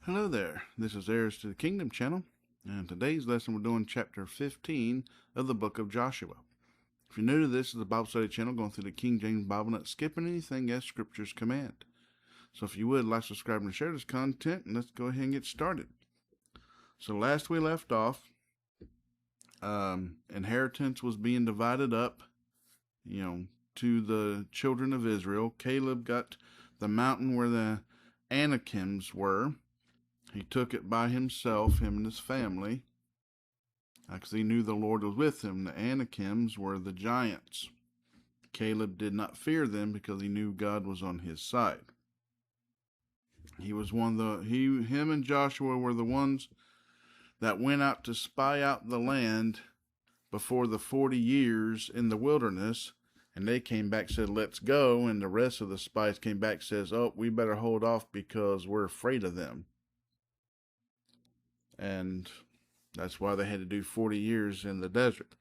Hello there, this is Heirs to the Kingdom channel, and today's lesson we're doing chapter 15 of the book of Joshua. If you're new to this, it's a Bible study channel going through the King James Bible, not skipping anything as scriptures command. So if you would, like, subscribe, and share this content, and let's go ahead and get started. So last we left off, inheritance was being divided up, to the children of Israel. Caleb got the mountain where the Anakims were. He took it by himself, him and his family, because he knew the Lord was with him. The Anakims were the giants. Caleb did not fear them because he knew God was on his side. Him and Joshua were the ones that went out to spy out the land before the 40 years in the wilderness, and they came back and said, "Let's go," and the rest of the spies came back and says, "Oh, we better hold off because we're afraid of them." And that's why they had to do 40 years in the desert.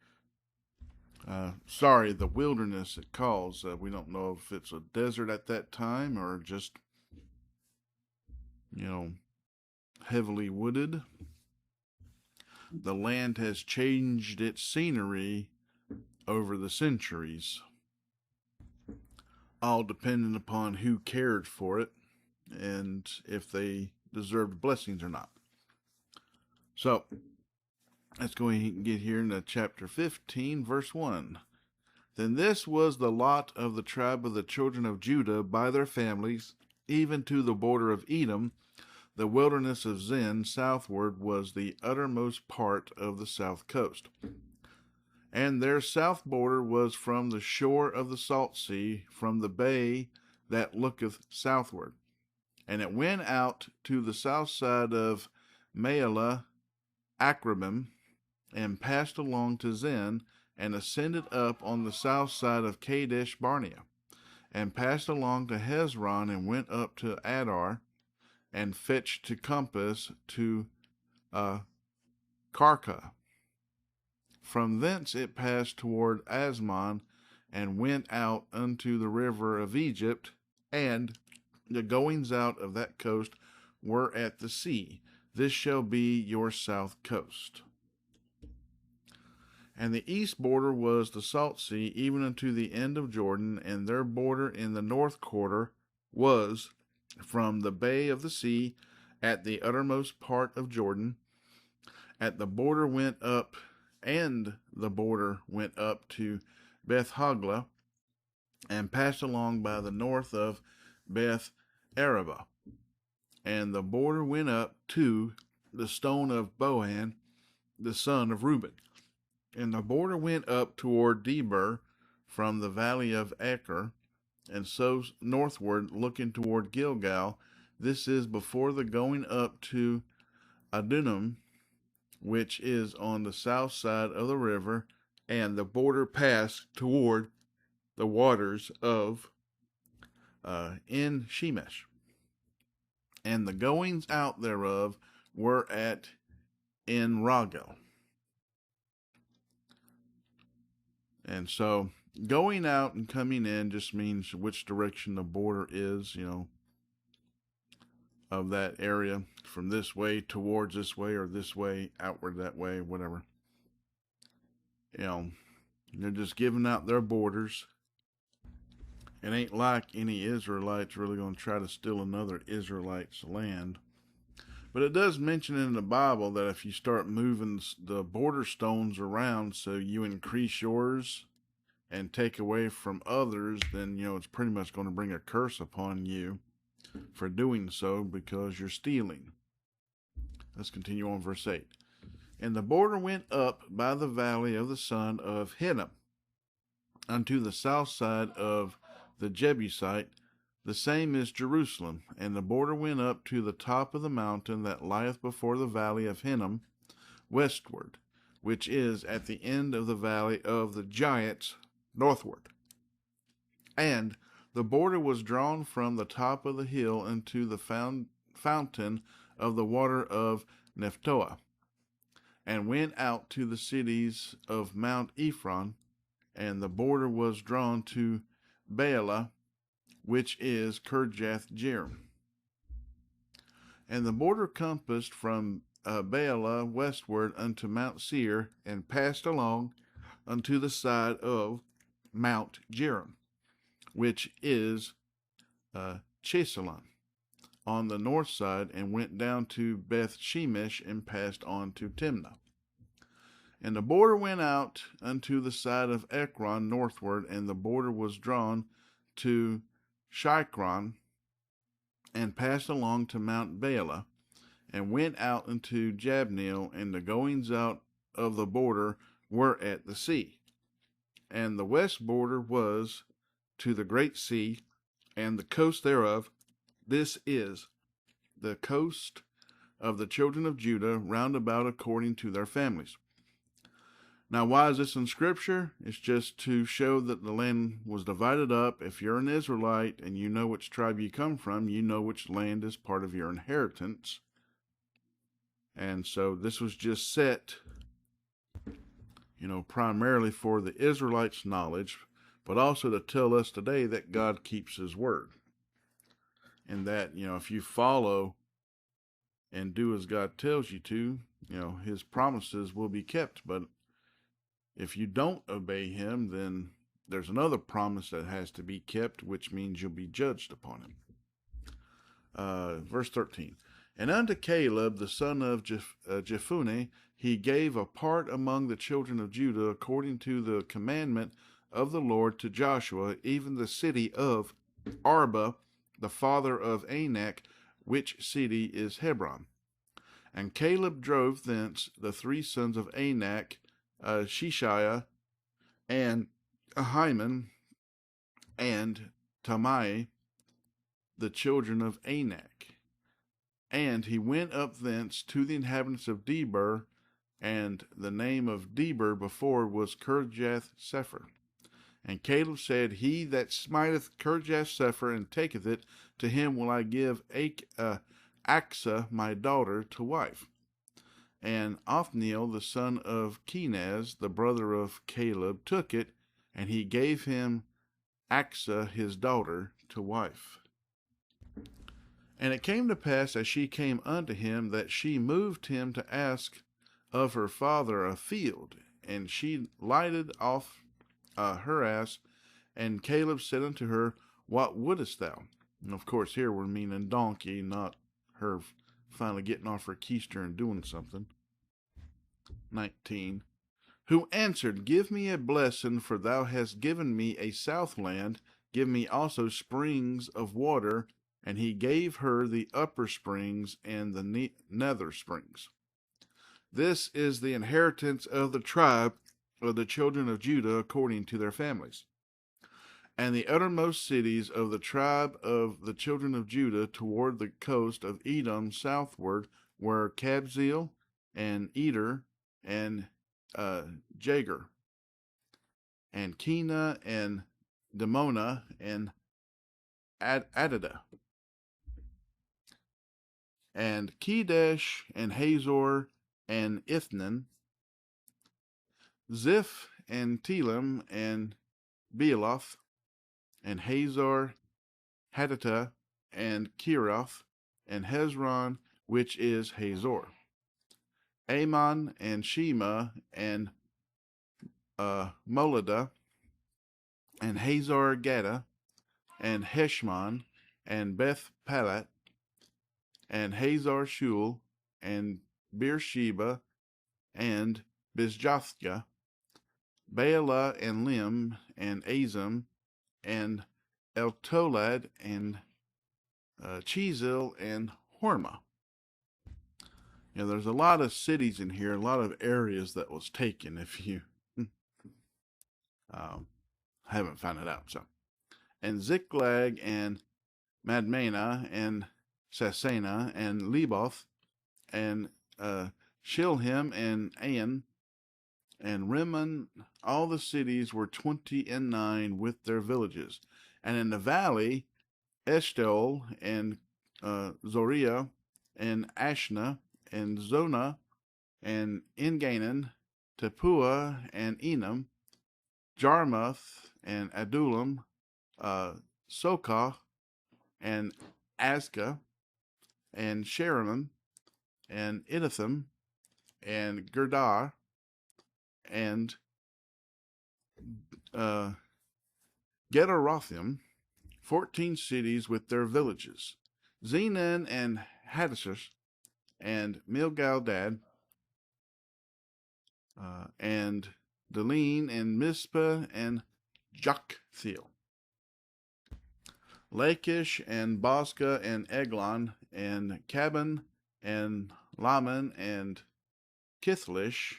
The wilderness it calls. We don't know if it's a desert at that time or just, heavily wooded. The land has changed its scenery over the centuries, all depending upon who cared for it and if they deserved blessings or not. So, let's go ahead and get here into chapter 15, verse 1. Then this was the lot of the tribe of the children of Judah by their families, even to the border of Edom. The wilderness of Zin southward was the uttermost part of the south coast. And their south border was from the shore of the salt sea, from the bay that looketh southward. And it went out to the south side of Maalah Akrabim, and passed along to Zin, and ascended up on the south side of Kadesh Barnea, and passed along to Hezron, and went up to Adar, and fetched to compass to Karka. From thence it passed toward Asmon, and went out unto the river of Egypt, and the goings out of that coast were at the sea. This shall be your south coast. And the east border was the salt sea, even unto the end of Jordan, and their border in the north quarter was from the bay of the sea at the uttermost part of Jordan. The border went up to Beth Hoglah, and passed along by the north of Beth Araba. And the border went up to the stone of Bohan, the son of Reuben. And the border went up toward Debir from the valley of Acher, and so northward, looking toward Gilgal. This is before the going up to Adullam, which is on the south side of the river, and the border passed toward the waters of En Shemesh. And the goings out thereof were at En Rogel. And so going out and coming in just means which direction the border is, of that area, from this way towards this way, or this way outward that way, whatever. They're just giving out their borders. It ain't like any Israelites really going to try to steal another Israelite's land. But it does mention in the Bible that if you start moving the border stones around so you increase yours and take away from others, then, it's pretty much going to bring a curse upon you for doing so because you're stealing. Let's continue on verse 8. And the border went up by the valley of the son of Hinnom unto the south side of the Jebusite, the same is Jerusalem. And the border went up to the top of the mountain that lieth before the valley of Hinnom westward, which is at the end of the valley of the giants northward. And the border was drawn from the top of the hill into the fountain of the water of Nephtoah, and went out to the cities of Mount Ephron, and the border was drawn to Baalah, which is Kirjath-jearim. And the border compassed from Baalah westward unto Mount Seir, and passed along unto the side of Mount Jearim, which is Chesalon, on the north side, and went down to Beth Shemesh, and passed on to Timnah. And the border went out unto the side of Ekron northward, and the border was drawn to Shikron, and passed along to Mount Baalah, and went out into Jabneel, and the goings out of the border were at the sea. And the west border was to the great sea, and the coast thereof. This is the coast of the children of Judah round about according to their families. Now, why is this in Scripture? It's just to show that the land was divided up. If you're an Israelite and you know which tribe you come from, you know which land is part of your inheritance. And so this was just set, primarily for the Israelites' knowledge, but also to tell us today that God keeps His word. And that, if you follow and do as God tells you to, His promises will be kept. But if you don't obey Him, then there's another promise that has to be kept, which means you'll be judged upon it. Verse 13. And unto Caleb, the son of Jephunneh, he gave a part among the children of Judah, according to the commandment of the Lord to Joshua, even the city of Arba, the father of Anak, which city is Hebron. And Caleb drove thence the three sons of Anak, Shishaiah, and Ahiman, and Tamai, the children of Anak. And he went up thence to the inhabitants of Debir, and the name of Debir before was Kirjath-sepher. And Caleb said, He that smiteth Kirjath-sepher and taketh it, to him will I give Achsah my daughter to wife. And Othniel, the son of Kenaz, the brother of Caleb, took it, and he gave him Achsah his daughter to wife. And it came to pass, as she came unto him, that she moved him to ask of her father a field. And she lighted off her ass, and Caleb said unto her, What wouldest thou? And of course here we're meaning donkey, not her finally getting off her keister and doing something. 19. Who answered, Give me a blessing, for thou hast given me a south land. Give me also springs of water. And he gave her the upper springs and the nether springs. This is the inheritance of the tribe of the children of Judah according to their families. And the uttermost cities of the tribe of the children of Judah toward the coast of Edom southward were Kabzeel and Eder and Jagur, and Kena and Dimona and Adadah, and Kedesh and Hazor and Ithnan, Ziph and Telem and Bealoth, and Hazor, Hadattah, and Kirath, and Hezron, which is Hazor, Ammon and Shema, and Moladah, and Hazor Gaddah, and Heshmon, and Beth Palat, and Hazar Shul, and Beersheba, and Bizjothga, Baalah and Lim, and Azim, and Eltolad, and Chizil, and Hormah. There's a lot of cities in here, a lot of areas that was taken, if you haven't found it out. So, and Ziklag, and Madmena, and Sasena, and Leboth, and Shilhim, and Ain, and Rimmon. All the cities were 29 with their villages. And in the valley, Eshtaol, and Zoriah, and Ashna, and Zonah, and Enganan, Tapua, and Enam, Jarmuth, and Adullam, Sokoh, and Azkah, and Sheranim, and Iditham, and Gerdar, and Gederothim, 14 cities with their villages, Zenan and Hadashah, and Milgaldad, and Deline, and Mizpah, and Joktheel, Lachish, and Bozkah, and Eglon, and Caban, and Laman, and Kithlish,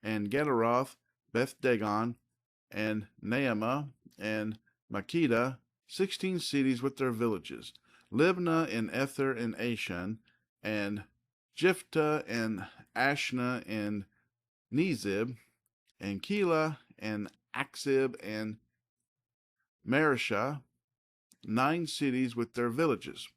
and Gederoth, Beth Dagon, and Naamah, and Makkedah, 16 cities with their villages, Libnah, and Ether, and Ashan, and Jephthah, and Ashna, and Nezib, and Keilah, and Aksib, and Marishah, 9 cities with their villages.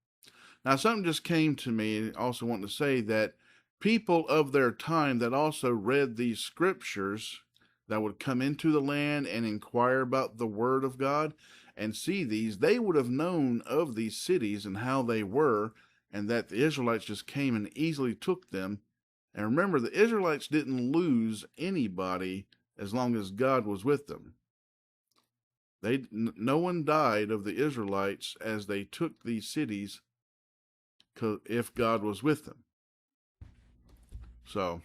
Now, something just came to me. I also want to say that people of their time that also read these scriptures, that would come into the land and inquire about the word of God and see these, they would have known of these cities and how they were, and that the Israelites just came and easily took them. And remember, the Israelites didn't lose anybody as long as God was with them. No one died of the Israelites as they took these cities if God was with them. So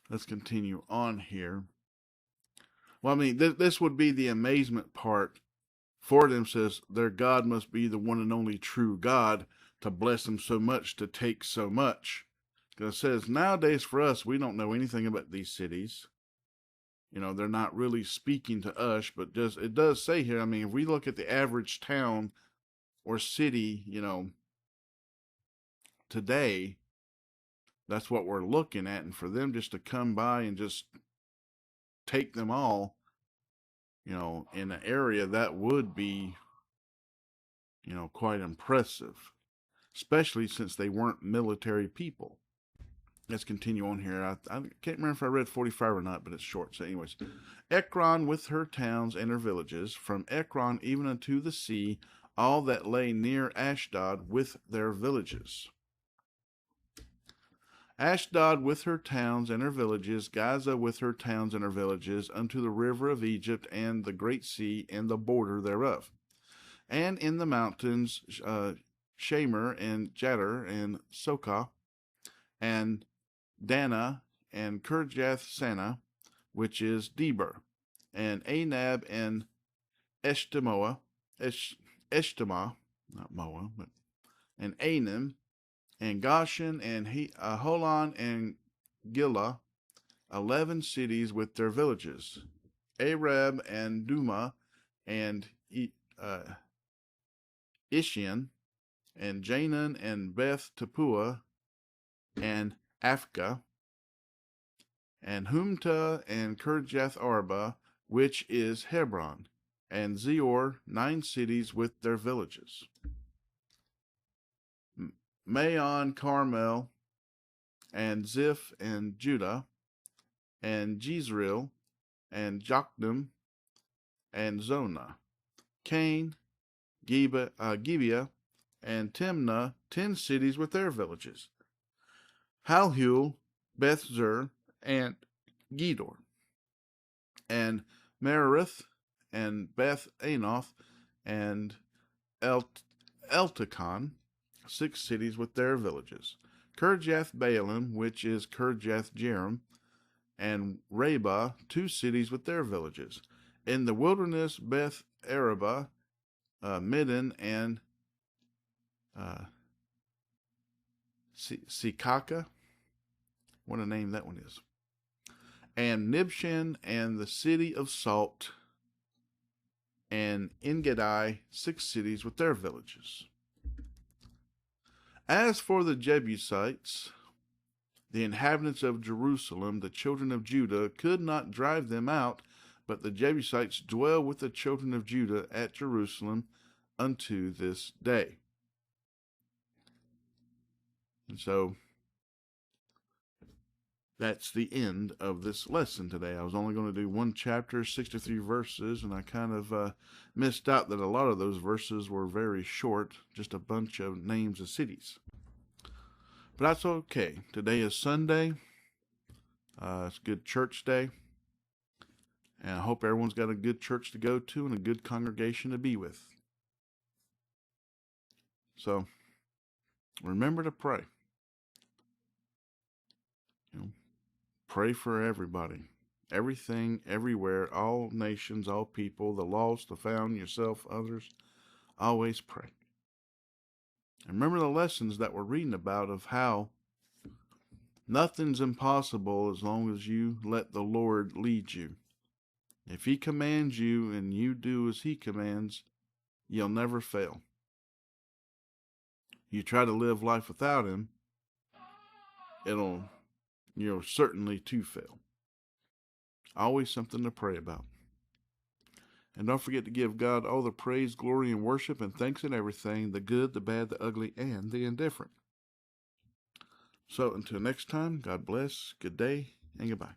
let's continue on here. Well, I mean, this would be the amazement part for them. Says their God must be the one and only true God to bless them so much, to take so much. Because it says nowadays for us, we don't know anything about these cities. You know, they're not really speaking to us, but it does say here, I mean, if we look at the average town or city, you know, today, that's what we're looking at. And for them just to come by and just take them all, you know, in an area, that would be, you know, quite impressive, especially since they weren't military people. Let's continue on here. I can't remember if I read 45 or not, but it's short. So anyways, Ekron with her towns and her villages, from Ekron even unto the sea, all that lay near Ashdod with their villages. Ashdod with her towns and her villages, Gaza with her towns and her villages, unto the river of Egypt and the great sea and the border thereof. And in the mountains, Shamer and Jadar and Sokah, and Dana, and Kirjath Sana, which is Deber, and Anab, and Eshtemoa, not Moa, but, and Anim, and Goshen, and Holon, and Gillah, 11 cities with their villages, Arab, and Duma, and Ishian, and Janan, and Beth Tapua, and Afka, and Humta, and Kirjath Arba, which is Hebron, and Zior, 9 cities with their villages. Maon, Carmel, and Ziph, and Judah, and Jezreel, and Jokdim, and Zonah, Cain, Gibeah, and Timnah, 10 cities with their villages, Halhul, Beth-zur, and Gedor, and Merarith, and Beth-Anoth, and Eltekon, 6 cities with their villages, Kirjath Baalim, which is Kirjath Jearim, and Rabah, 2 cities with their villages. In the wilderness, Beth Arabah, Midden, and Sikaka. What a name that one is. And Nibshan, and the city of Salt, and Engedi, 6 cities with their villages. As for the Jebusites, the inhabitants of Jerusalem, the children of Judah, could not drive them out, but the Jebusites dwell with the children of Judah at Jerusalem unto this day. And so that's the end of this lesson today. I was only going to do one chapter, 63 verses, and I kind of missed out that a lot of those verses were very short, just a bunch of names of cities. But that's okay. Today is Sunday. It's a good church day. And I hope everyone's got a good church to go to and a good congregation to be with. So, remember to pray. Pray for everybody. Everything, everywhere, all nations, all people, the lost, the found, yourself, others. Always pray. And remember the lessons that we're reading about of how nothing's impossible as long as you let the Lord lead you. If He commands you and you do as He commands, you'll never fail. You try to live life without Him, you're certainly to fail. Always something to pray about. And don't forget to give God all the praise, glory, and worship and thanks in everything, the good, the bad, the ugly, and the indifferent. So until next time, God bless, good day, and goodbye.